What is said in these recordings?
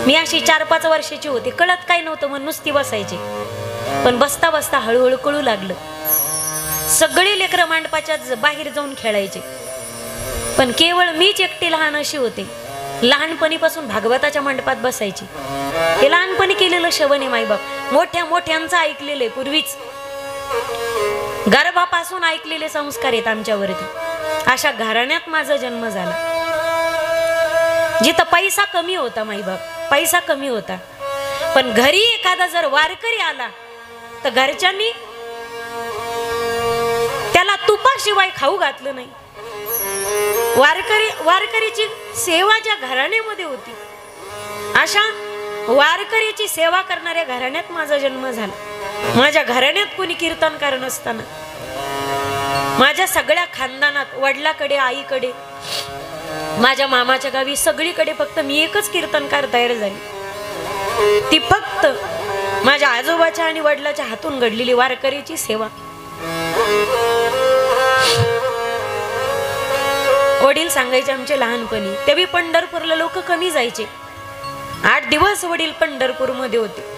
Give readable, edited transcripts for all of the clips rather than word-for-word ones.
मी अशी 4-5 वर्षाची होते, कळत काय नव्हतं म्हणून नुसती बसायची. पण बसता बसता हळूहळू कळू लागलं. सगळे लेकरं मांडपाच्या बाहेर जाऊन खेळायचे, पण केवळ मीच एकटी लहान अशी होते. लहानपणीपासून भागवताच्या मंडपात बसायची. हे लहानपणी केलेलं शवने माईबाप मोठ्या मोठ्यांचं ऐकलेलं आहे. पूर्वीच गर्भापासून ऐकलेले संस्कार आहेत आमच्यावरती. अशा घराण्यात माझा जन्म झाला, जिथं पैसा कमी होता. माईबाप पैसा कमी होता, पण घरी एखादा जर वारकरी आला तर घरच्यांनी त्याला तुपाशिवाय खाऊ घातलं नाही. वारकरीची सेवा ज्या घराण्यामध्ये होती, अशा वारकरीची सेवा करणाऱ्या घराण्यात माझा जन्म झाला. माझ्या घराण्यात कोणी कीर्तनकार नसताना माझ्या सगळ्या खानदानात, वडिलाकडे, आईकडे, माझ्या मामाच्या गावी, सगळीकडे फक्त मी एकच कीर्तनकार तयार झाली. ती फक्त माझ्या आजोबाच्या आणि वडिलाच्या हातून घडलेली वारकरीची सेवा. वडील सांगायचे आमचे लहानपणी, तेव्हा पंढरपूरला लोक कमी जायचे. 8 दिवस वडील पंढरपूर मध्ये होते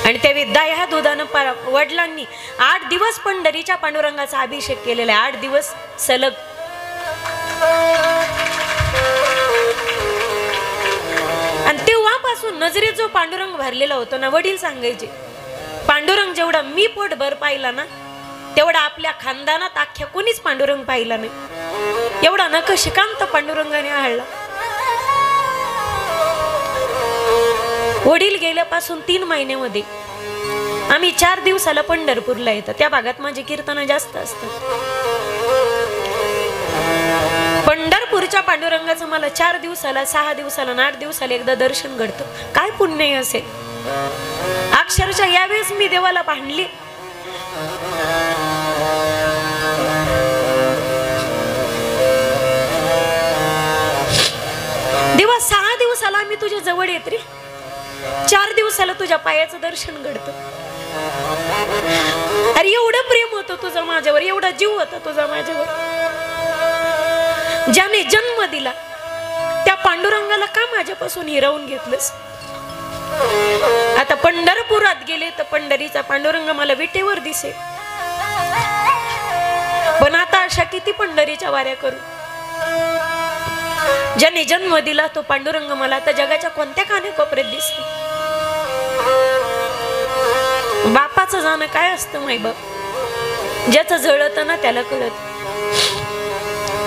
आणि तेव्हा दह्या दुधानं वडिलांनी 8 दिवस पंढरीच्या पांडुरंगाचा अभिषेक केलेला आहे. 8 दिवस सलग. आणि तेव्हापासून नजरेत जो पांडुरंग भरलेला होता ना, वडील सांगायचे पांडुरंग जेवढा मी पोटभर पाहिला ना, तेवढा आपल्या खानदानात अख्ख्या कोणीच पांडुरंग पाहिला नाही. एवढा नकशिकांत पांडुरंगाने आळला. वडील गेल्यापासून 3 महिन्यामध्ये आम्ही 4 दिवसाला पंढरपूरला येतो. त्या भागात माझे कीर्तन जास्त असतात. पंढरपूरच्या पांडुरंगाचं मला 4 दिवसाला, 6 दिवसाला, 8 दिवसाला एकदा दर्शन घडतं. काय पुण्य असेल. अक्षरशः यावेळेस मी देवाला भांडली. देवा, 6 दिवसाला मी तुझ्या जवळ येत रे, 4 दिवसाला तुझ्या पायाचं दर्शन घडतं. अरे एवढं प्रेम होतं तुझं माझ्यावर, एवढा जीव होता तुझा माझ्यावर. ज्याने जन्म दिला त्या पांडुरंगाला का माझ्यापासून हिरावून घेतलंस? आता पंढरपुरात गेले तर पंढरीचा पांडुरंग मला विटेवर दिसे, पण आता अशा किती पंढरीच्या वाऱ्या करू? ज्याने जन्म दिला तो पांडुरंग मला आता जगाच्या कोणत्या कानेकोपऱ्यात दिसतो? बापाचं जाणं काय असतं मायबाप? ज्याचं जळतं ना त्याला कळत.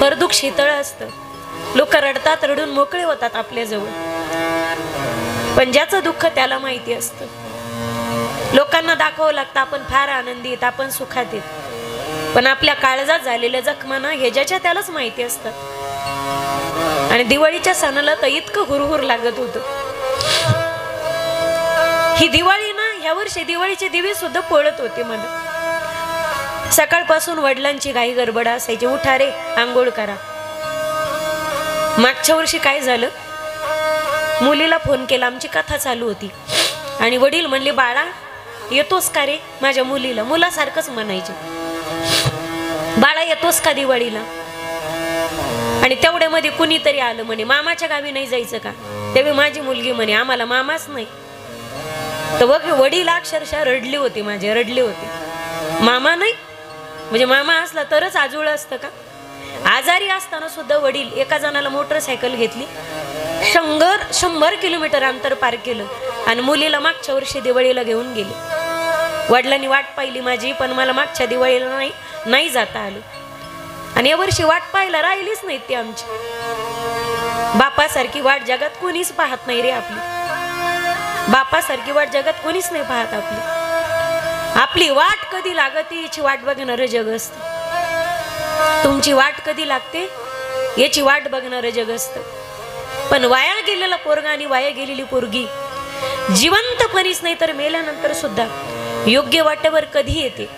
परदुःख शीतळ असतं. लोक रडतात, रडून मोकळे होतात आपल्या जवळ, पण ज्याचं दुःख त्याला माहिती असतं. लोकांना दाखवावं लागतं आपण फार आनंदी, आपण सुखात आहेत, पण आपल्या काळजात झालेल्या जखमांना हे ज्याच्या त्यालाच माहिती असतं. आणि दिवाळीच्या सणाला तर इतकं हुरहुर लागत होतं. ही दिवाळी ना, ह्या वर्षी दिवाळीचे दिवे सुद्धा पळत होते मला. सकाळपासून वडिलांची घाई गडबड असायची, उठा रे, आंघोळ करा. मागच्या वर्षी काय झालं, मुलीला फोन केला, आमची कथा चालू होती आणि वडील म्हणले, बाळा येतोस का रे? माझ्या मुलीला मुलासारखंच म्हणायचे, बाळा येतोस का दिवाळीला? आणि तेवढ्यामध्ये कुणीतरी आलं म्हणे, मामाच्या गावी नाही जायचं का? तेव्हा माझी मुलगी म्हणे, आम्हाला मामाच नाही. तर वडील अक्षरशः रडले होते, माझे रडले होते. मामा नाही म्हणजे मामा असला तरच आजूळ असतं का? आजारी असताना सुद्धा वडील एका जणाला मोटरसायकल घेतली, 100 किलोमीटर अंतर पार केलं आणि मुलीला मागच्या वर्षी दिवाळीला घेऊन गेले. वडिलांनी वाट पाहिली माझी, पण मला मागच्या दिवाळीला नाही जाता आलं. आणि यावर्षी वाट पाहायला राहिलीच नाही ती आमची. बापासारखी वाट जगात कोणीच पाहत नाही रे आपली. बापासारखी वाट जगात कोणीच नाही पाहत आपली. आपली वाट कधी लागते याची वाट बघणारं जग असतं. तुमची वाट कधी लागते याची वाट बघणारं जग असतं. पण वाया गेलेला पोरगा आणि वाया गेलेली पोरगी जिवंतपणीच नाही तर मेल्यानंतर सुद्धा योग्य वाटेवर कधी येते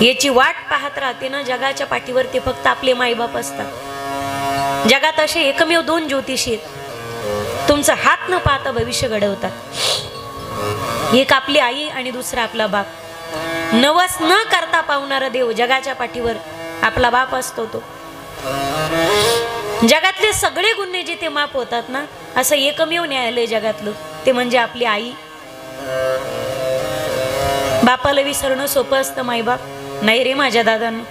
याची वाट पाहत राहते ना जगाच्या पाठीवर. ते फक्त आपले माईबाप असतात. जगात असे एकमेव 2 ज्योतिषी आहेत, तुमचा हात न पाहता भविष्य घडवतात. एक आपली आई आणि दुसरा आपला बाप. नवस न करता पावणारा देव जगाच्या पाठीवर आपला बाप असतो. तो जगातले सगळे गुन्हे जिथे माफ होतात ना असं एकमेव न्यायालय जगातलं, ते म्हणजे आपली आई. बापाला विसरणं सोपं असतं माईबाप? नाही रे माझ्या दादांनो.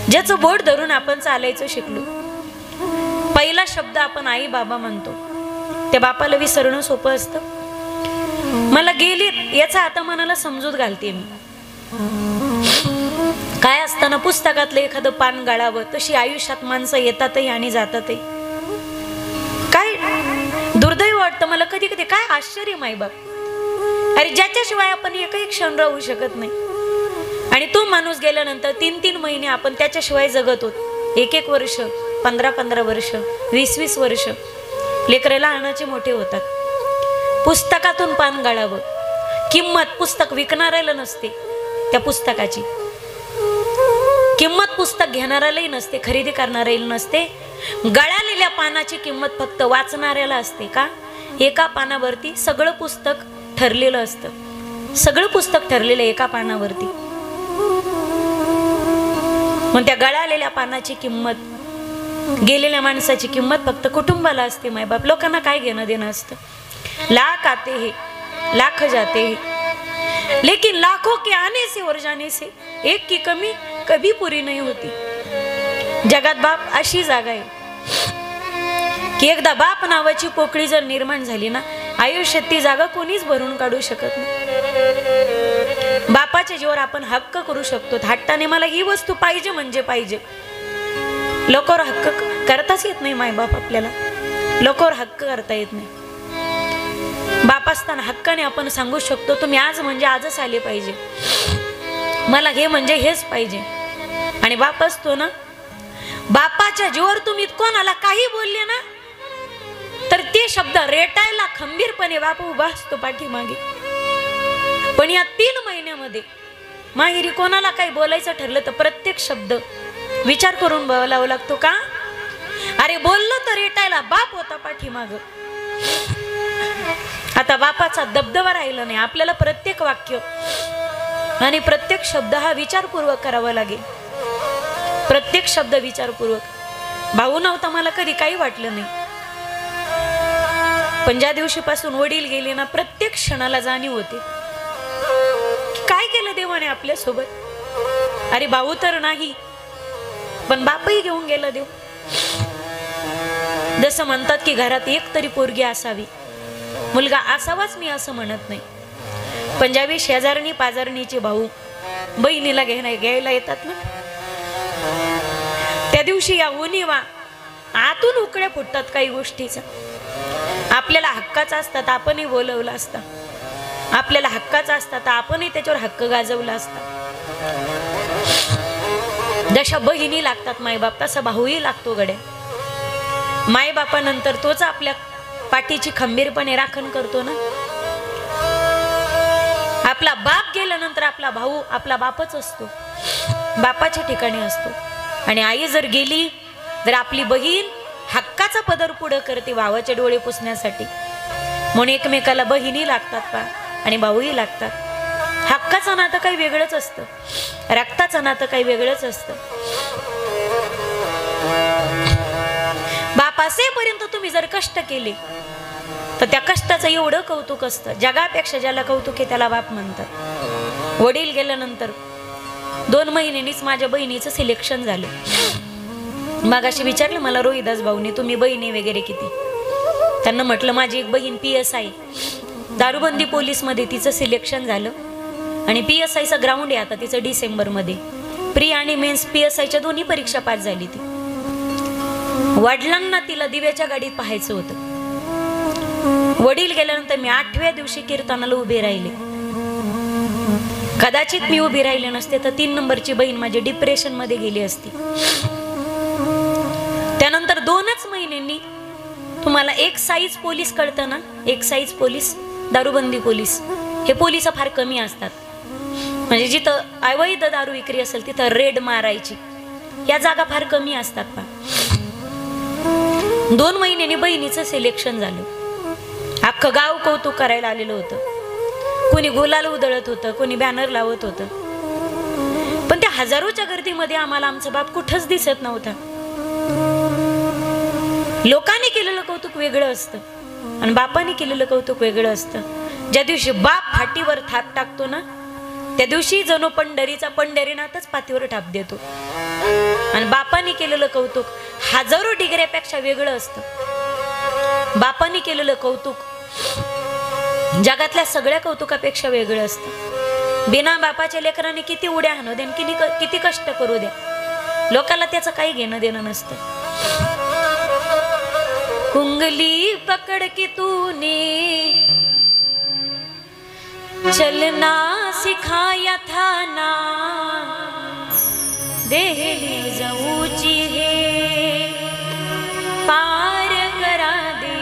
ज्याचं बोट धरून आपण चालायचं शिकलो, पहिला शब्द आपण आई बाबा म्हणतो, त्या बापाला विसरणं सोपं असतं? मला गेली याचा आता मनाला समजूत घालते मी. काय असताना पुस्तकातलं एखादं पान गाळावं, तशी आयुष्यात माणसं येतातही आणि जातातही. काय दुर्दैव वाटतं मला कधी कधी. काय आश्चर्य माईबाप. अरे ज्याच्याशिवाय आपण एकही क्षण राहू शकत नाही, आणि तो माणूस गेल्यानंतर 3-3 महिने आपण त्याच्याशिवाय जगत होत. 1-1 वर्ष, 15-15 वर्ष, 20-20 वर्ष लेकरं लहानाचे मोठे होतात. पुस्तकातून पान गाळावं. किंमत पुस्तक विकणाऱ्याला नसते, त्या पुस्तकाची किंमत पुस्तक घेणाऱ्यालाही नसते, खरेदी करणाऱ्याला नसते. गळालेल्या पानाची किंमत फक्त वाचणाऱ्याला असते. का? एका पानावरती सगळं पुस्तक ठरलेलं असतं. सगळं पुस्तक ठरलेलं एका पानावरती. मग त्या गळालेल्या पानाची किंमत, गेलेल्या माणसाची किंमत फक्त कुटुंबाला असते. मायबाप लोकांना काय घेणं देणं असतं? लाख आते हैं, लाख जाते हैं, लेकिन लाखों के आने से और जाने से एक की कमी कभी पूरी नहीं होती. जगात बाप अशी जागा आहे की एकदा बाप नावाची पोकळी जर निर्माण झाली ना, आयुष्यात ती जागा कोणीच भरून काढू शकत नाही. बापाच्या जीवावर आपण हक्क करू शकतो हट्टाने, मला ही वस्तू पाहिजे म्हणजे पाहिजे. लोकांवर हक्क करताच येत नाही. मायबाप आपल्याला लोकांवर हक्क करता येत नाही. बाप असताना हक्काने आपण सांगू शकतो, तुम्ही आज म्हणजे आजच आले पाहिजे, मला हे म्हणजे हेच पाहिजे. आणि बाप असतो ना, बापाच्या जीवावर तुम्ही कोणाला काही बोलले ना, तर ते शब्द रेटायला खंबीरपणे बाप उभा असतो पाठीमागे. पण या 3 महिन्यामध्ये माहेरी कोणाला काही बोलायचं ठरलं तर प्रत्येक शब्द विचार करून बोलावं लागतो. का? अरे बोललो तर रेटायला बाप होता पाठीमाग. आता बापाचा दबदबा राहिला नाही. आपल्याला प्रत्येक वाक्य आणि प्रत्येक शब्द हा विचारपूर्वक करावा लागेल. प्रत्येक शब्द विचारपूर्वक. भाऊ नव्हता मला कधी काही वाटलं नाही, पण ज्या दिवशीपासून वडील गेले ना, प्रत्येक क्षणाला जाणीव होते काय केलं देवाने आपल्या सोबत. अरे भाऊ तर नाही, पण बापही घेऊन गेला देव. जसं म्हणतात की घरात एक तरी पोरगी असावी, मुलगा असावाच मी असं म्हणत नाही, पण ज्यावेळी शेजारणी पाजारणीचे भाऊ बहिणीला घ्यायला येतात ना, त्या दिवशी या उणीवा आतून उकड्या फुटतात काही गोष्टीचा. आपल्याला हक्काचा असतात आपणही बोलवलं असतं, आपल्याला हक्काचा असतात आपणही त्याच्यावर हक्क गाजवला असता. जशा बहिणी लागतात मायबाप, तसा भाऊही लागतो गड्या. मायबापानंतर तोच आपल्या पाठीची खंबीरपणे राखण करतो ना. आपला बाप गेल्यानंतर आपला भाऊ आपला बापच असतो, बापाच्या ठिकाणी असतो. आणि आई जर गेली, जर आपली बहीण हक्काचा पदर पुढं करते भावाचे डोळे पुसण्यासाठी, म्हणून एकमेकाला बहिणी लागतात पा आणि भाऊही लागतात. हक्काचं नातं काही वेगळंच असतं, रक्ताचं नातं काही वेगळंच असतं. बाप असेपर्यंत तुम्ही जर कष्ट केले तर त्या कष्टाचं एवढं कौतुक असतं. जगापेक्षा ज्याला कौतुक आहे त्याला बाप म्हणतात. वडील गेल्यानंतर 2 महिन्यांनीच माझ्या बहिणीचं सिलेक्शन झालं. मगाशी विचारलं मला रोहिदास भाऊनी, तुम्ही बहिणी वगैरे किती? त्यांना म्हटलं माझी एक बहीण PSI दारूबंदी पोलीस मध्ये तिचं सिलेक्शन झालं, आणि PSIचा ग्राउंड आहे आता तिचं डिसेंबरमध्ये. प्री आणि मेन्स PSIच्या दोन्ही परीक्षा पास झाली ती. वडिलांना तिला दिव्याच्या गाडीत पाहायचं होतं. वडील गेल्यानंतर मी 8व्या दिवशी कीर्तनाला उभे राहिले. कदाचित मी उभी राहिले नसते तर 3 नंबरची बहीण माझी डिप्रेशन मध्ये गेली असती. त्यानंतर 2च महिन्यांनी, तुम्हाला एक्साईज पोलीस कळतं ना, एक्साईज पोलीस, दारूबंदी पोलीस, हे पोलीस फार कमी असतात. म्हणजे जिथं अवैध दारू विक्री असेल तिथं रेड मारायची, या जागा फार कमी असतात पा. 2 महिन्यांनी बहिणीचं सिलेक्शन झालं. अख्खं गाव कौतुक करायला आलेलं होतं. कोणी गुलाल उधळत होतं, कोणी बॅनर लावत होतं. पण त्या हजारोच्या गर्दीमध्ये आम्हाला आमचा बाप कुठंच दिसत नव्हता. लोकांनी केलेलं कौतुक वेगळं असतं आणि बापाने केलेलं कौतुक वेगळं असतं. ज्या दिवशी बाप फाटीवर थाप टाकतो ना, त्या दिवशी जणू पंढरीनाथच पाठीवर थाप देतो. आणि बापाने केलेलं कौतुक हजारो डिग्र्यापेक्षा वेगळं असतं. बापाने केलेलं कौतुक जगातल्या सगळ्या कौतुकापेक्षा वेगळं असतं. बिना बापाच्या लेकरांनी किती उड्या हाणू द्या, किती कष्ट करू द्या, लोकांना त्याचं काही घेणं देणं नसतं. उंगली पकड़ के तूने चलना सिखाया था ना, दहलीज ऊंची है पार करा दे,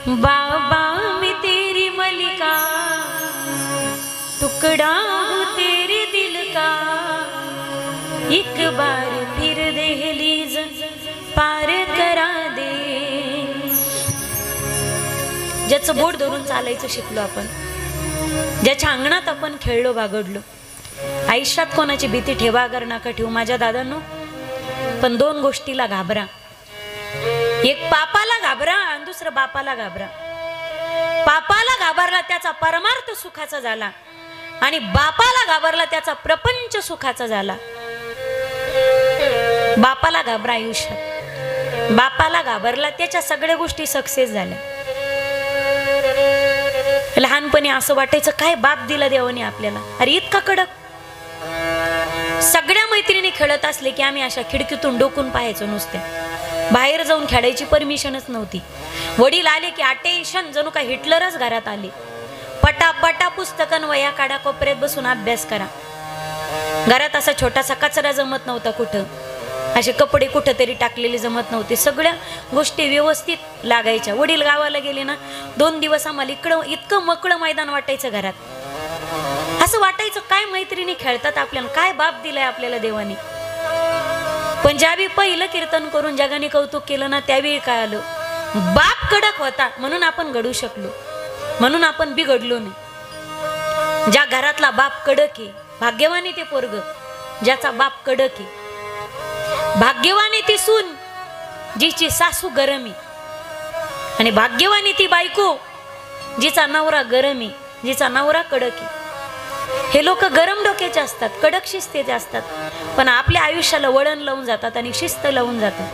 बाबा मैं तेरी मलिका टुकड़ा हूँ तेरे दिल का, एक बार फिर दहलीज पार करा दे. ज्याचं बोट धरून चालायचं शिकलो आपण, ज्याच्या अंगणात आपण खेळलो बागडलो. आयुष्यात कोणाची भीती ठेवा अगर नका ठेवू माझ्या दादांनो, पण दोन गोष्टीला घाबरा. एक पापाला घाबरा आणि दुसरं बापाला घाबरा. पापाला घाबरला त्याचा परमार्थ सुखाचा झाला आणि बापाला घाबरला त्याचा प्रपंच सुखाचा झाला. बापाला घाबरा आयुष्यात, बापाला घाबरला त्याच्या सगळ्या गोष्टी सक्सेस झाल्या. लहानपणी असं वाटायचं काय बाप दिला देवाने आपल्याला, अरे इतका कडक. सगळ्या मैत्रिणी खेळत असले की आम्ही अशा खिडकीतून डोकून पाहायचो नुसते, बाहेर जाऊन खेळायची परमिशनच नव्हती. वडील आले की अटेन्शन जणू का हिटलरच घरात आले. पटापटा पुस्तकन वया काढा, कोपऱ्यात बसून अभ्यास करा. घरात असा छोटासा कचरा जमत नव्हता, कुठं असे कपडे कुठं तरी टाकलेले जमत नव्हते. सगळ्या गोष्टी व्यवस्थित लागायच्या. वडील गावाला गेले ना 2 दिवस आम्हाला इतकं मोकळं मैदान वाटायचं घरात. असं वाटायचं काय मैत्रिणी खेळतात आपल्याला, काय बाप दिलाय आपल्याला देवाने. पण ज्यावेळी पहिलं कीर्तन करून जगाने कौतुक केलं ना, त्यावेळी काय आलं, बाप कडक होता म्हणून आपण घडू शकलो, म्हणून आपण बिघडलो नाही. ज्या घरातला बाप कडक आहे, भाग्यवानी ते पोरग ज्याचा बाप कडक आहे. भाग्यवानी ती सून जिची सासू गरमी, आणि भाग्यवानी ती बायको जिचा नवरा गरमी, जिचा नवरा कडक आहे. हे लोक गरम डोक्याचे असतात, कडक शिस्तीचे असतात, पण आपल्या आयुष्याला वळण लावून जातात आणि शिस्त लावून जातात.